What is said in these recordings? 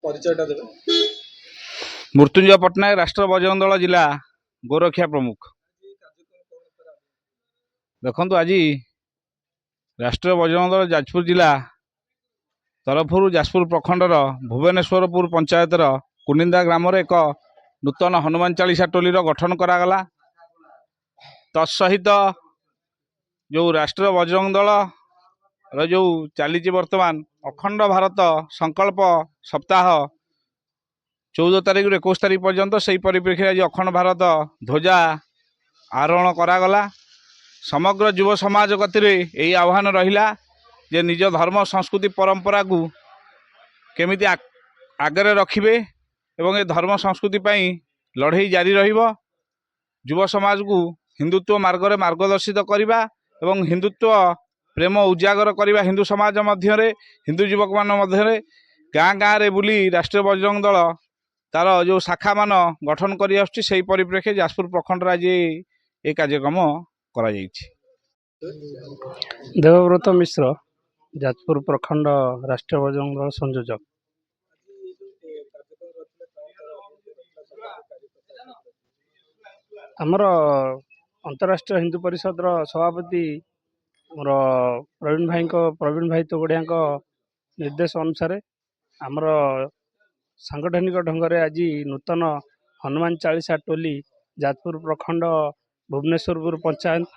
परिचयटा देबे। मृत्युंजय पट्टनायक राष्ट्र बजरंग दल जिला गोरखिया प्रमुख। देखु आज राष्ट्रीय बजरंग दल जाजपुर जिला तरफर जाजपुर प्रखंडर भुवनेश्वरपुर पंचायतर कुनिंदा ग्राम एक नूतन हनुमान चालीसा टोलीर गठन करागला। तत्सहित जो राष्ट्रीय बजरंग दल जो चली वर्तमान अखंड भारत संकल्प सप्ताह 14 तारिख 21 तारिख पर्यंत से परिप्रेक्षी आज अखंड भारत ध्वजा आरोहण करागला। समग्र युव समाज गति यही आह्वान रहिला जे निज धर्म संस्कृति परंपरा को केमिति आगरे रखिबे एवं ए धर्म संस्कृति पई लड़ाई जारी रहिबो। युव समाज को हिंदुत्व मार्ग रे मार्गदर्शित करिबा एवं हिंदुत्व प्रेम उजागर करिबा हिंदू समाज मध्यरे हिंदू युवक मान मध्यरे गाँ गाँ रे बुली राष्ट्रीय बजरंग दल तार जो शाखा मान गठन करि आछी सेही परिप्रेक्षी जाजपुर प्रखंड आज ये कार्यक्रम करा जायछि। देवव्रत मिश्र जाजपुर प्रखंड राष्ट्रीय बजरंग दल संयोजक। आमर अंतरराष्ट्रीय हिंदू परिषद सभापति आमर प्रवीण भाई तोगड़िया निर्देश अनुसार आमर सांगठनिक ढंग से आज नूतन हनुमान चालीसा टोली जाजपुर प्रखंड भुवनेश्वरपुर पंचायत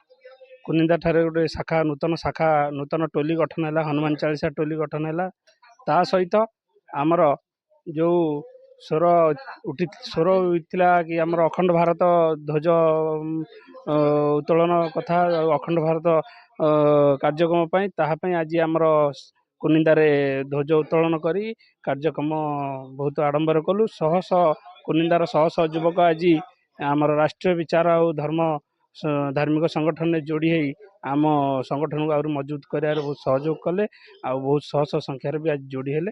कुनिंदा ठारे गोटे नूतन टोली गठन है हनुमान चालीसा टोली गठन है। ता सहित आमर जो स्वर उठिला कि आमर अखंड भारत ध्वज उत्तोलन कथा अखंड भारत कार्यक्रम ताहापई आज आमर कुनिंदारे ध्वज उत्तोलन करी कार्यक्रम बहुत आडंबर कलु। शह शह कुनिंदार शह शह युवक आज आमर राष्ट्रीय विचार और धार्मिक संगठन में जोड़ी है आम संगठन को आहुरी मजबूत कर बहुत सहयोग कले आ बहुत शह शह संख्यार भी आज जोड़ी हेले।